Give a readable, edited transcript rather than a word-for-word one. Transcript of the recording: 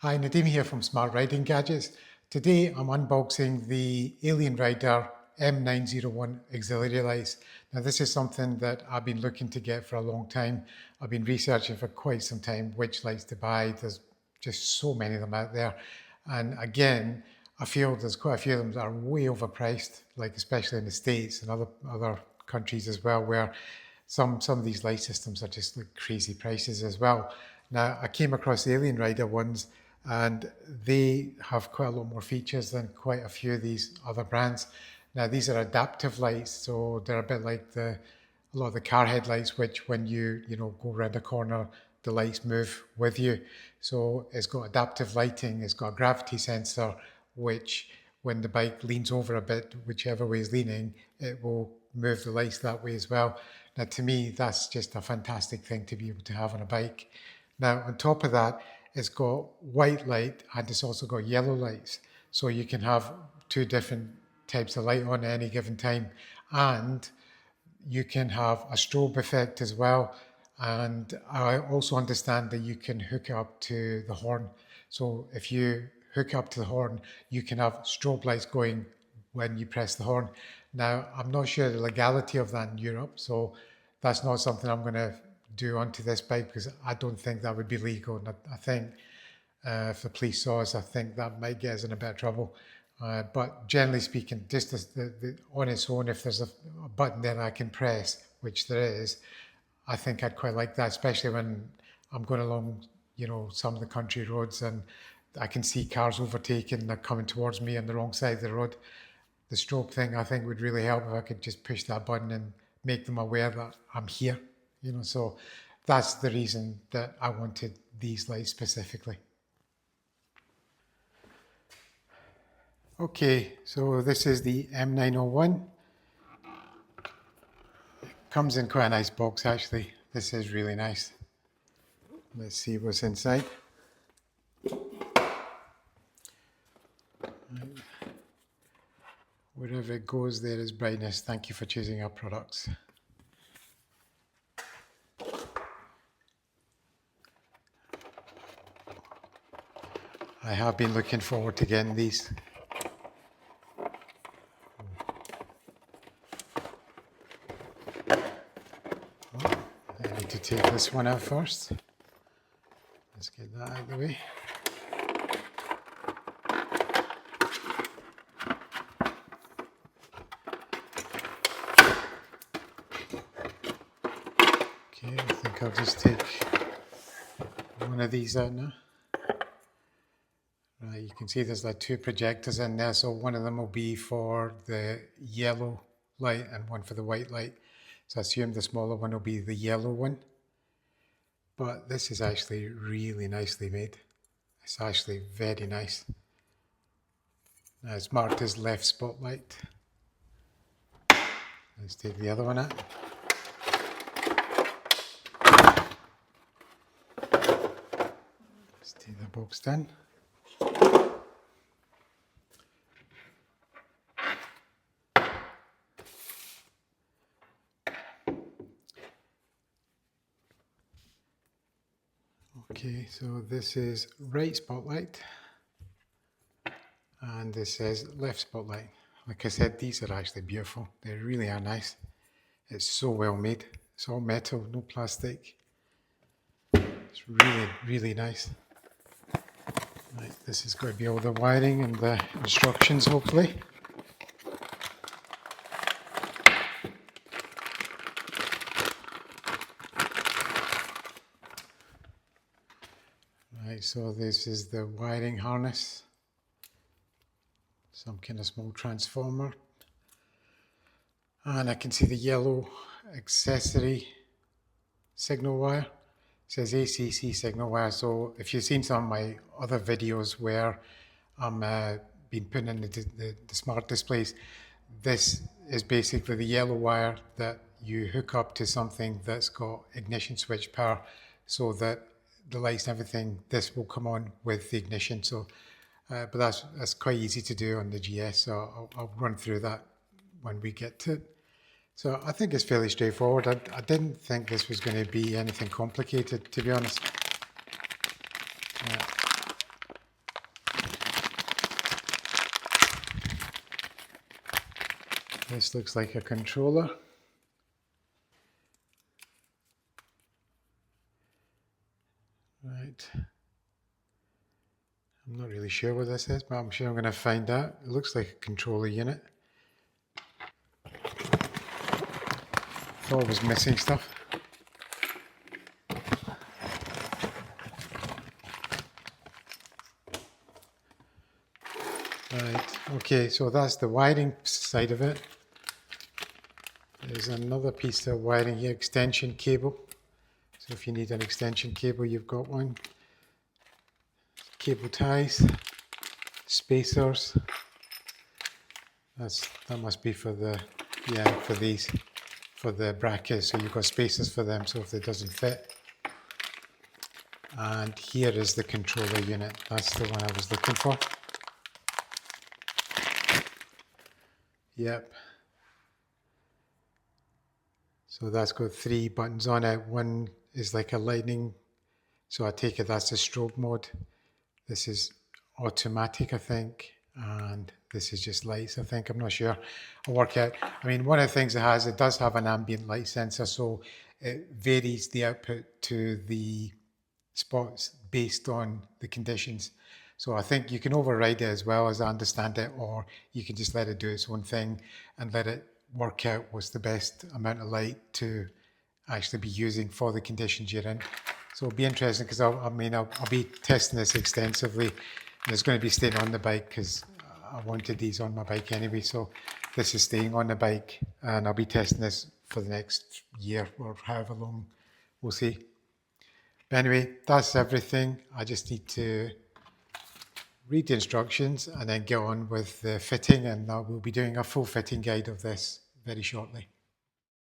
Hi, Nadeem here from Smart Riding Gadgets. Today I'm unboxing the Alien Rider M901 auxiliary lights. Now this is something that I've been looking to get for a long time. I've been researching for quite some time which lights to buy. There's just so many of them out there. And again, I feel there's quite a few of them that are way overpriced, like especially in the States and other countries as well, where some of these light systems are just like crazy prices as well. Now I came across the Alien Rider ones and they have quite a lot more features than quite a few of these other brands. Now these are adaptive lights, so they're a bit like a lot of the car headlights, which when you go around a corner, the lights move with you. So it's got adaptive lighting, it's got a gravity sensor, which when the bike leans over a bit, whichever way is leaning, it will move the lights that way as well. Now to me, that's just a fantastic thing to be able to have on a bike. Now on top of that, it's got white light and it's also got yellow lights. So you can have two different types of light on at any given time. And you can have a strobe effect as well. And I also understand that you can hook up to the horn. So if you hook up to the horn, you can have strobe lights going when you press the horn. Now, I'm not sure the legality of that in Europe, so that's not something I'm going to do onto this bike because I don't think that would be legal. And I think if the police saw us, I think that might get us in a bit of trouble. But generally speaking, just on its own, if there's a button there I can press, which there is, I think I'd quite like that, especially when I'm going along, some of the country roads and I can see cars overtaking, they're coming towards me on the wrong side of the road. The strobe thing, I think, would really help if I could just push that button and make them aware that I'm here. So that's the reason that I wanted these lights specifically. Okay, so this is the M901. Comes in quite a nice box actually. This is really nice. Let's see what's inside. Wherever it goes, there is brightness. Thank you for choosing our products. I have been looking forward to getting these. I need to take this one out first. Let's get that out of the way. Okay, I think I'll just take one of these out now. Right, you can see there's like two projectors in there, so one of them will be for the yellow light and one for the white light. So I assume the smaller one will be the yellow one. But this is actually really nicely made. It's actually very nice. Now it's marked as left spotlight. Let's take the other one out. Let's take the box down. Okay, so this is right spotlight and this says left spotlight. Like I said, these are actually beautiful. They really are nice. It's so well made. It's all metal, no plastic. It's really, really nice. Right, this is going to be all the wiring and the instructions, hopefully. Right, so this is the wiring harness. Some kind of small transformer. And I can see the yellow accessory signal wire. It says ACC signal wire. So if you've seen some of my other videos where I'm been putting in the smart displays, this is basically the yellow wire that you hook up to something that's got ignition switch power, so that the lights and everything, this will come on with the ignition. So, but that's quite easy to do on the GS. So I'll run through that when we get to it. So I think it's fairly straightforward. I didn't think this was going to be anything complicated, to be honest. This looks like a controller. Right. I'm not really sure what this is, but I'm sure I'm going to find out. It looks like a controller unit. Thought I was missing stuff. Right, okay, so that's the wiring side of it. There's another piece of wiring here, extension cable. So if you need an extension cable, you've got one. Cable ties, spacers. That must be for the, yeah, for these, for the brackets. So you've got spacers for them, so if it doesn't fit. And here is the controller unit. That's the one I was looking for. Yep. So that's got 3 buttons on it. One is like a lightning. So I take it that's the strobe mode. This is automatic, I think. And this is just lights, I think. I'm not sure. I'll work out. I mean, one of the things it has, it does have an ambient light sensor. So it varies the output to the spots based on the conditions. So I think you can override it as well, as I understand it, or you can just let it do its own thing and let it work out what's the best amount of light to actually be using for the conditions you're in. So it'll be interesting because I'll be testing this extensively, and it's going to be staying on the bike because I wanted these on my bike anyway. So this is staying on the bike, and I'll be testing this for the next year or however long, we'll see. But anyway, that's everything. I just need to read the instructions and then get on with the fitting, and we'll be doing a full fitting guide of this very shortly.